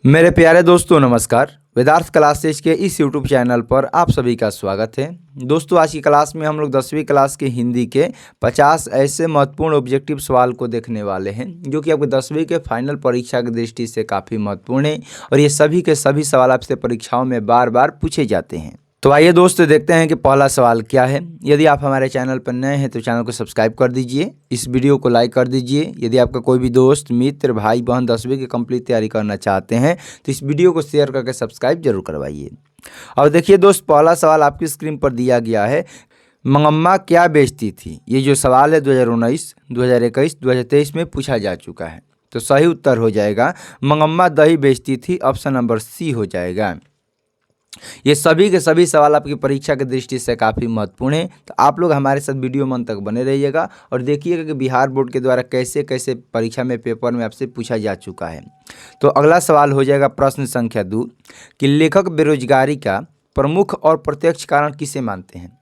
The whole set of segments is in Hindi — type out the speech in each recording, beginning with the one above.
मेरे प्यारे दोस्तों नमस्कार। वेदार्थ क्लासेज के इस यूट्यूब चैनल पर आप सभी का स्वागत है। दोस्तों आज की क्लास में हम लोग 10वीं क्लास के हिंदी के 50 ऐसे महत्वपूर्ण ऑब्जेक्टिव सवाल को देखने वाले हैं जो कि आपके 10वीं के फाइनल परीक्षा की दृष्टि से काफ़ी महत्वपूर्ण है और ये सभी के सभी सवाल आपसे परीक्षाओं में बार बार पूछे जाते हैं। तो आइए दोस्तों देखते हैं कि पहला सवाल क्या है। यदि आप हमारे चैनल पर नए हैं तो चैनल को सब्सक्राइब कर दीजिए, इस वीडियो को लाइक कर दीजिए। यदि आपका कोई भी दोस्त मित्र भाई बहन 10वीं की कंप्लीट तैयारी करना चाहते हैं तो इस वीडियो को शेयर करके सब्सक्राइब जरूर करवाइए। और देखिए दोस्त, पहला सवाल आपकी स्क्रीन पर दिया गया है, मंगम्मा क्या बेचती थी। ये जो सवाल है 2019, 2021, 2023 में पूछा जा चुका है। तो सही उत्तर हो जाएगा मंगम्मा दही बेचती थी, ऑप्शन नंबर सी हो जाएगा। ये सभी के सभी सवाल आपकी परीक्षा की दृष्टि से काफ़ी महत्वपूर्ण है, तो आप लोग हमारे साथ वीडियो में अंत तक बने रहिएगा और देखिएगा कि बिहार बोर्ड के द्वारा कैसे कैसे परीक्षा में पेपर में आपसे पूछा जा चुका है। तो अगला सवाल हो जाएगा प्रश्न संख्या 2 कि लेखक बेरोजगारी का प्रमुख और प्रत्यक्ष कारण किसे मानते हैं।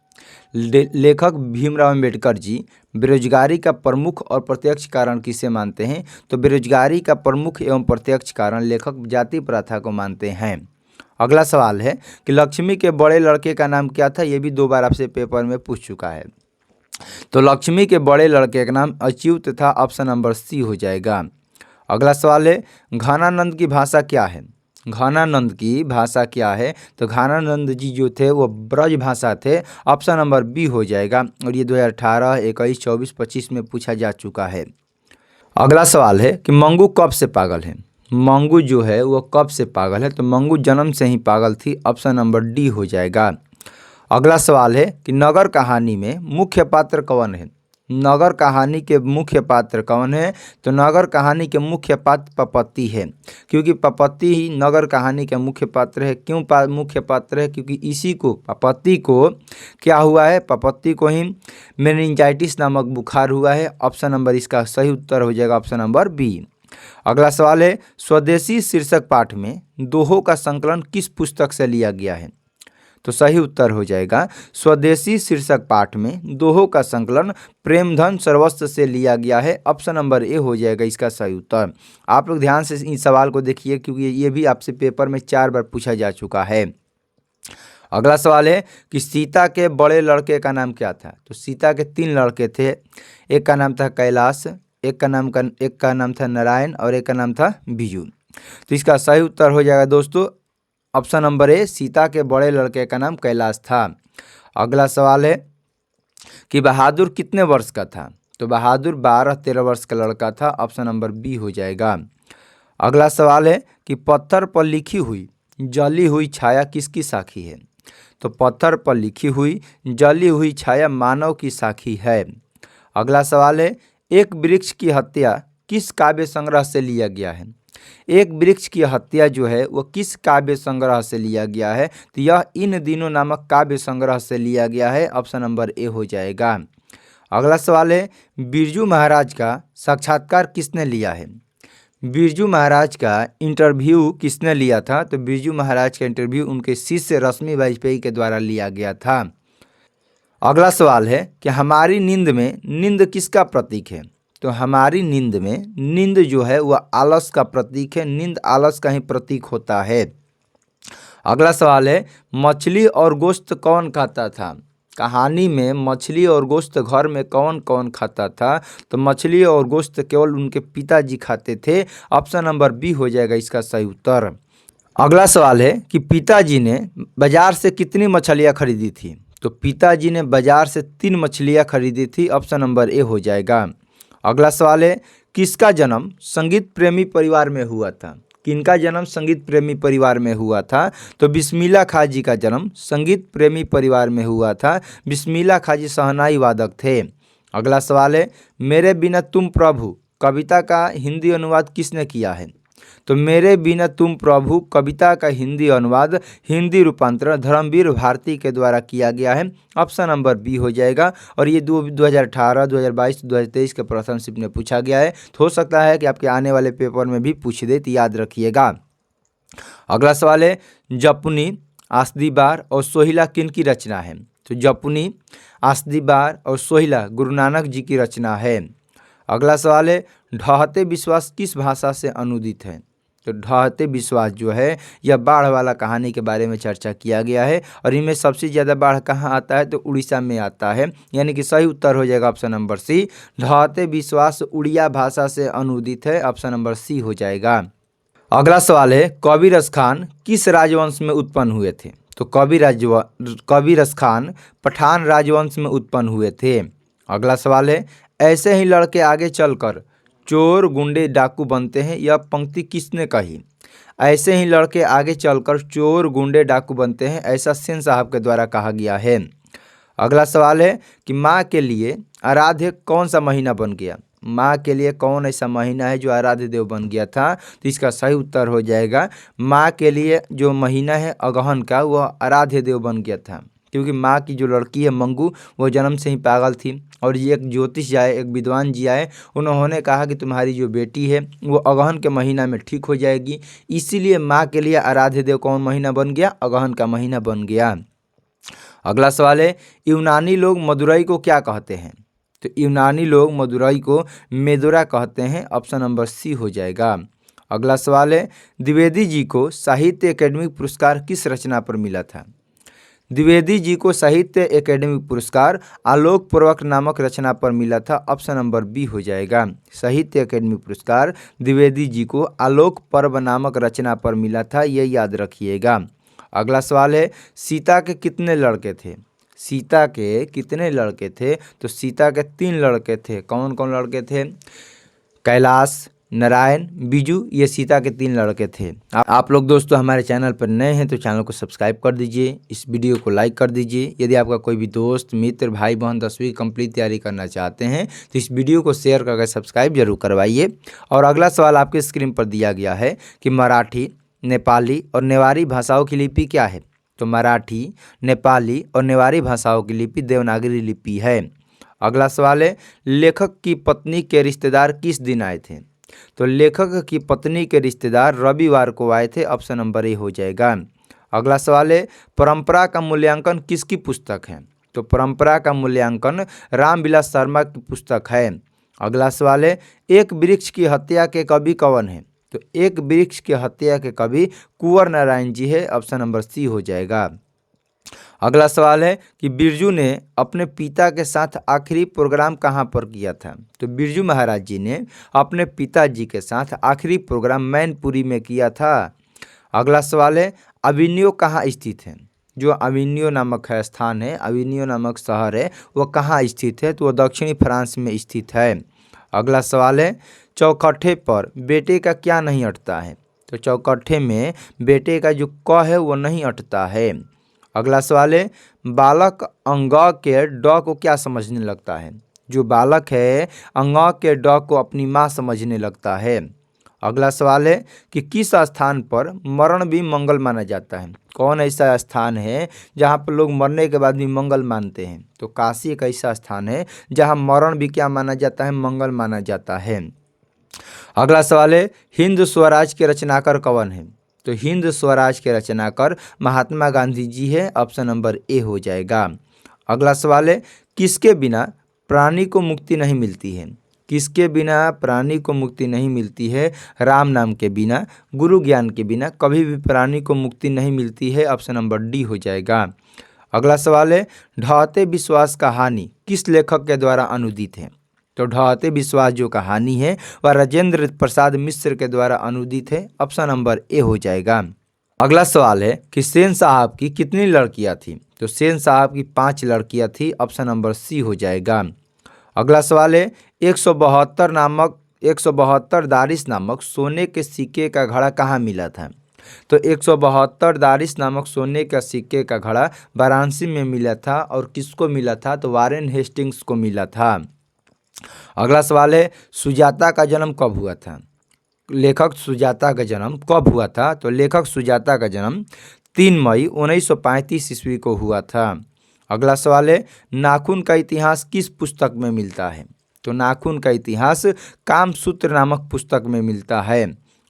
लेखक भीमराव अम्बेडकर जी बेरोजगारी का प्रमुख और प्रत्यक्ष कारण किसे मानते हैं। तो बेरोजगारी का प्रमुख एवं प्रत्यक्ष कारण लेखक जाति प्रथा को मानते हैं। अगला सवाल है कि लक्ष्मी के बड़े लड़के का नाम क्या था। ये भी 2 बार आपसे पेपर में पूछ चुका है। तो लक्ष्मी के बड़े लड़के का नाम अच्युत था, ऑप्शन नंबर सी हो जाएगा। अगला सवाल है घनानंद की भाषा क्या है। घनानंद की भाषा क्या है। तो घनानंद जी जो थे वो ब्रज भाषा थे, ऑप्शन नंबर बी हो जाएगा। और ये 2018, 21, 24, 25 में पूछा जा चुका है। अगला सवाल है कि मंगू कब से पागल है। मंगू जो है वो कब से पागल है। तो मंगू जन्म से ही पागल थी, ऑप्शन नंबर डी हो जाएगा। अगला सवाल है कि नगर कहानी में मुख्य पात्र कौन है। नगर कहानी के मुख्य पात्र कौन है। तो नगर कहानी के मुख्य पात्र पपत्ती है, क्योंकि पपत्ती ही नगर कहानी के मुख्य पात्र है। क्यों मुख्य पात्र है, क्योंकि इसी को पपत्ती को क्या हुआ है, पपत्ती को ही मेनिंजाइटिस नामक बुखार हुआ है। ऑप्शन नंबर इसका सही उत्तर हो जाएगा, ऑप्शन नंबर बी। अगला सवाल है स्वदेशी शीर्षक पाठ में दोहों का संकलन किस पुस्तक से लिया गया है। तो सही उत्तर हो जाएगा स्वदेशी शीर्षक पाठ में दोहों का संकलन प्रेमधन सर्वस्व से लिया गया है, ऑप्शन नंबर ए हो जाएगा इसका सही उत्तर। आप लोग ध्यान से इस सवाल को देखिए क्योंकि ये भी आपसे पेपर में 4 बार पूछा जा चुका है। अगला सवाल है कि सीता के बड़े लड़के का नाम क्या था। तो सीता के 3 लड़के थे, एक का नाम था कैलाश, एक का नाम था नारायण और एक का नाम था बिजू। तो इसका सही उत्तर हो जाएगा दोस्तों ऑप्शन नंबर ए, सीता के बड़े लड़के का नाम कैलाश था। अगला सवाल है कि बहादुर कितने वर्ष का था। तो बहादुर 12-13 वर्ष का लड़का था, ऑप्शन नंबर बी हो जाएगा। अगला सवाल है कि पत्थर पर लिखी हुई जली हुई छाया किसकी साखी है। तो पत्थर पर लिखी हुई जली हुई छाया मानव की साखी है। अगला सवाल है एक वृक्ष की हत्या किस काव्य संग्रह से लिया गया है। एक वृक्ष की हत्या जो है वो किस काव्य संग्रह से लिया गया है। तो यह इन दिनों नामक काव्य संग्रह से लिया गया है, ऑप्शन नंबर ए हो जाएगा। अगला सवाल है बिरजू महाराज का साक्षात्कार किसने लिया है। बिरजू महाराज का इंटरव्यू किसने लिया था। तो बिरजू महाराज का इंटरव्यू उनके शिष्य रश्मि वाजपेयी के द्वारा लिया गया था। अगला सवाल है कि हमारी नींद में नींद किसका प्रतीक है। तो हमारी नींद में नींद जो है वह आलस का प्रतीक है, नींद आलस का ही प्रतीक होता है। अगला सवाल है मछली और गोश्त कौन खाता था। कहानी में मछली और गोश्त घर में कौन कौन खाता था। तो मछली और गोश्त केवल उनके पिताजी खाते थे, ऑप्शन नंबर बी हो जाएगा इसका सही उत्तर। अगला सवाल है कि पिताजी ने बाजार से कितनी मछलियाँ खरीदी थी। तो पिताजी ने बाजार से 3 मछलियाँ खरीदी थी, ऑप्शन नंबर ए हो जाएगा। अगला सवाल है किसका जन्म संगीत प्रेमी परिवार में हुआ था। किनका जन्म संगीत प्रेमी परिवार में हुआ था। तो बिस्मिल्लाह खां जी का जन्म संगीत प्रेमी परिवार में हुआ था। बिस्मिल्लाह खां जी शहनाई वादक थे। अगला सवाल है मेरे बिना तुम प्रभु कविता का हिंदी अनुवाद किसने किया है। तो मेरे बिना तुम प्रभु कविता का हिंदी अनुवाद हिंदी रूपांतरण धर्मवीर भारती के द्वारा किया गया है, ऑप्शन नंबर बी हो जाएगा। और ये 2018, 2022, 2023 के प्रश्न शिप में पूछा गया है। तो हो सकता है कि आपके आने वाले पेपर में भी पूछ दे, तो याद रखिएगा। अगला सवाल है जपुनी, आसदीबार और सोहिला किन की रचना है। तो जपुनी, आसदीबार और सोहिला गुरु नानक जी की रचना है। अगला सवाल है ढहते विश्वास किस भाषा से अनुदित है। तो ढहते विश्वास जो है यह बाढ़ वाला कहानी के बारे में चर्चा किया गया है और इनमें सबसे ज़्यादा बाढ़ कहाँ आता है तो उड़ीसा में आता है, यानी कि सही उत्तर हो जाएगा ऑप्शन नंबर सी। ढहते विश्वास उड़िया भाषा से अनुदित है, ऑप्शन नंबर सी हो जाएगा। अगला सवाल है कबीरस खान किस राजवंश में उत्पन्न हुए थे? तो कबीरस खान पठान राजवंश में उत्पन्न हुए थे। अगला सवाल है ऐसे ही लड़के आगे चलकर चोर गुंडे डाकू बनते हैं, यह पंक्ति किसने कही? ऐसे ही लड़के आगे चलकर चोर गुंडे डाकू बनते हैं, ऐसा सेन साहब के द्वारा कहा गया है। अगला सवाल है कि माँ के लिए आराध्य कौन सा महीना बन गया? माँ के लिए कौन ऐसा महीना है जो आराध्य देव बन गया था? तो इसका सही उत्तर हो जाएगा माँ के लिए जो महीना है अगहन का, वह आराध्य देव बन गया था, क्योंकि माँ की जो लड़की है मंगू वो जन्म से ही पागल थी और ये एक ज्योतिष आए, एक विद्वान जी आए, उन्होंने कहा कि तुम्हारी जो बेटी है वो अगहन के महीना में ठीक हो जाएगी, इसीलिए माँ के लिए आराध्य देव कौन महीना बन गया? अगहन का महीना बन गया। अगला सवाल है यूनानी लोग मदुरई को क्या कहते हैं? तो यूनानी लोग मदुरई को मेदोरा कहते हैं, ऑप्शन नंबर सी हो जाएगा। अगला सवाल है द्विवेदी जी को साहित्य अकेडमी पुरस्कार किस रचना पर मिला था? द्विवेदी जी को साहित्य अकेडमी पुरस्कार आलोक पूर्वक नामक रचना पर मिला था, ऑप्शन नंबर बी हो जाएगा। साहित्य अकेडमी पुरस्कार द्विवेदी जी को आलोक पर्व नामक रचना पर मिला था, यह याद रखिएगा। अगला सवाल है सीता के कितने लड़के थे? सीता के कितने लड़के थे? तो सीता के 3 लड़के थे। कौन कौन लड़के थे? कैलाश, नारायण, बिजू, ये सीता के 3 लड़के थे। आप लोग दोस्तों हमारे चैनल पर नए हैं तो चैनल को सब्सक्राइब कर दीजिए, इस वीडियो को लाइक कर दीजिए। यदि आपका कोई भी दोस्त मित्र भाई बहन 10वीं कंप्लीट तैयारी करना चाहते हैं तो इस वीडियो को शेयर करके सब्सक्राइब जरूर करवाइए। और अगला सवाल आपके स्क्रीन पर दिया गया है कि मराठी, नेपाली और नेवारी भाषाओं की लिपि क्या है? तो मराठी, नेपाली और नेवारी भाषाओं की लिपि देवनागरी लिपि है। अगला सवाल है लेखक की पत्नी के रिश्तेदार किस दिन आए थे? तो लेखक की पत्नी के रिश्तेदार रविवार को आए थे, ऑप्शन नंबर ए हो जाएगा। अगला सवाल है परंपरा का मूल्यांकन किसकी पुस्तक है? तो परंपरा का मूल्यांकन रामविलास शर्मा की पुस्तक है। अगला सवाल है एक वृक्ष की हत्या के कवि कौन है? तो एक वृक्ष की हत्या के कवि कुंवर नारायण जी है, ऑप्शन नंबर सी हो जाएगा। अगला सवाल है कि बिरजू ने अपने पिता के साथ आखिरी प्रोग्राम कहाँ पर किया था? तो बिरजू महाराज जी ने अपने पिताजी के साथ आखिरी प्रोग्राम मैनपुरी में किया था। अगला सवाल है अविनियो कहाँ स्थित है? जो अविनियो नामक है स्थान है, अविनियो नामक शहर है, वह कहाँ स्थित है? तो वह दक्षिणी फ्रांस में स्थित है। अगला सवाल है चौखटे पर बेटे का क्या नहीं अटता है? तो चौखटे में बेटे का जो क है वो नहीं अटता है। अगला सवाल है बालक अंग के ड को क्या समझने लगता है? जो बालक है अंग के ड को अपनी माँ समझने लगता है। अगला सवाल है कि किस स्थान पर मरण भी मंगल माना जाता है? कौन ऐसा स्थान है जहाँ पर लोग मरने के बाद भी मंगल मानते हैं? तो काशी एक ऐसा स्थान है जहाँ मरण भी क्या माना जाता है? मंगल माना जाता है। अगला सवाल है हिंद स्वराज के रचनाकार कौन है? तो हिंद स्वराज के रचनाकार महात्मा गांधी जी है, ऑप्शन नंबर ए हो जाएगा। अगला सवाल है किसके बिना प्राणी को मुक्ति नहीं मिलती है? किसके बिना प्राणी को मुक्ति नहीं मिलती है? राम नाम के बिना, गुरु ज्ञान के बिना कभी भी प्राणी को मुक्ति नहीं मिलती है, ऑप्शन नंबर डी हो जाएगा। अगला सवाल है ढहते विश्वास कहानी किस लेखक के द्वारा अनुदित है? तो ढहते विश्वास जो कहानी है वह राजेंद्र प्रसाद मिश्र के द्वारा अनुदित है, ऑप्शन नंबर ए हो जाएगा। अगला सवाल है कि सेन साहब की कितनी लड़कियां थी? तो सेन साहब की 5 लड़कियां थी, ऑप्शन नंबर सी हो जाएगा। अगला सवाल है 172 दारिश नामक सोने के सिक्के का घड़ा कहाँ मिला था? तो 172 दारिश नामक सोने का सिक्के का घड़ा वाराणसी में मिला था, और किसको मिला था? तो वारेन हेस्टिंग्स को मिला था। अगला सवाल है सुजाता का जन्म कब हुआ था? लेखक सुजाता का जन्म कब हुआ था? तो लेखक सुजाता का जन्म 3 मई 1935 ईस्वी को हुआ था। अगला सवाल है नाखून का इतिहास किस पुस्तक में मिलता है? तो नाखून का इतिहास कामसूत्र नामक पुस्तक में मिलता है।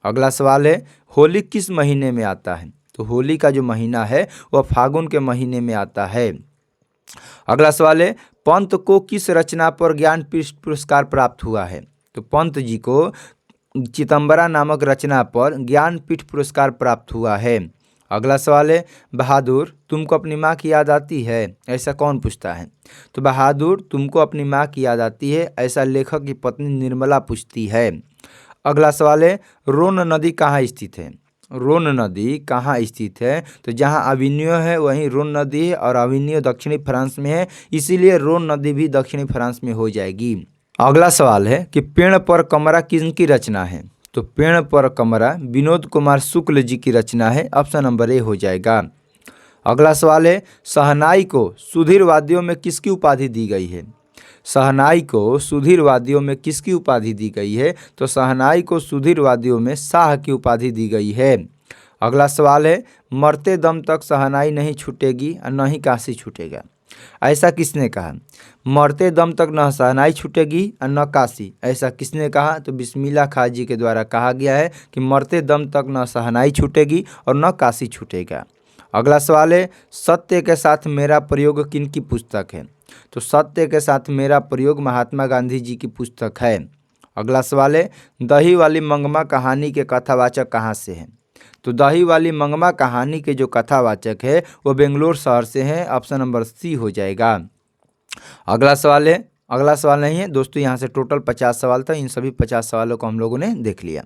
अगला सवाल है होली किस महीने में आता है? तो होली का जो महीना है वह फागुन के महीने में आता है। अगला सवाल है पंत को किस रचना पर ज्ञानपीठ पुरस्कार प्राप्त हुआ है? तो पंत जी को चितंबरा नामक रचना पर ज्ञानपीठ पुरस्कार प्राप्त हुआ है? अगला सवाल है, बहादुर तुमको अपनी माँ की याद आती है, ऐसा कौन पूछता है? तो बहादुर तुमको अपनी माँ की याद आती है, ऐसा लेखक की पत्नी निर्मला पूछती है। अगला सवाल है, रोन नदी कहाँ स्थित है? रोन नदी कहाँ स्थित है? तो जहाँ अविनियो है वहीं रोन नदी है, और अविनियो दक्षिणी फ्रांस में है, इसीलिए रोन नदी भी दक्षिणी फ्रांस में हो जाएगी। अगला सवाल है कि पेड़ पर कमरा किसकी रचना है? तो पेड़ पर कमरा विनोद कुमार शुक्ल जी की रचना है, ऑप्शन नंबर ए हो जाएगा। अगला सवाल है, शहनाई को सुधीर वादियों में किसकी उपाधि दी गई है? शहनाई को सुधीर वादियों में किसकी उपाधि दी गई है? तो शहनाई को सुधीर वादियों में शाह की उपाधि दी गई है। अगला सवाल है, मरते दम तक शहनाई नहीं छूटेगी और न ही काशी छूटेगा, ऐसा किसने कहा? मरते दम तक न शहनाई छूटेगी और न काशी, ऐसा किसने कहा? तो बिस्मिल्लाह खां जी के द्वारा कहा गया है कि मरते दम तक न शहनाई छूटेगी और न काशी छूटेगा। अगला सवाल है, सत्य के साथ मेरा प्रयोग किन की पुस्तक है? तो सत्य के साथ मेरा प्रयोग महात्मा गांधी जी की पुस्तक है। अगला सवाल है, दही वाली मंगमा कहानी के कथावाचक कहाँ से हैं? तो दही वाली मंगमा कहानी के जो कथावाचक है वो बेंगलोर शहर से हैं, ऑप्शन नंबर सी हो जाएगा। अगला सवाल है, अगला सवाल नहीं है दोस्तों, यहाँ से टोटल 50 सवाल था, इन सभी 50 सवालों को हम लोगों ने देख लिया।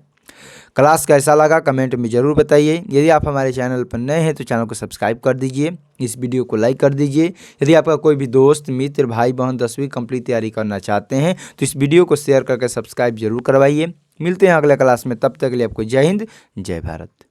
क्लास कैसा लगा कमेंट में ज़रूर बताइए। यदि आप हमारे चैनल पर नए हैं तो चैनल को सब्सक्राइब कर दीजिए, इस वीडियो को लाइक कर दीजिए। यदि आपका कोई भी दोस्त मित्र भाई बहन 10वीं कंप्लीट तैयारी करना चाहते हैं तो इस वीडियो को शेयर करके सब्सक्राइब जरूर करवाइए। मिलते हैं अगले क्लास में, तब तक के लिए आपको जय हिंद जय भारत।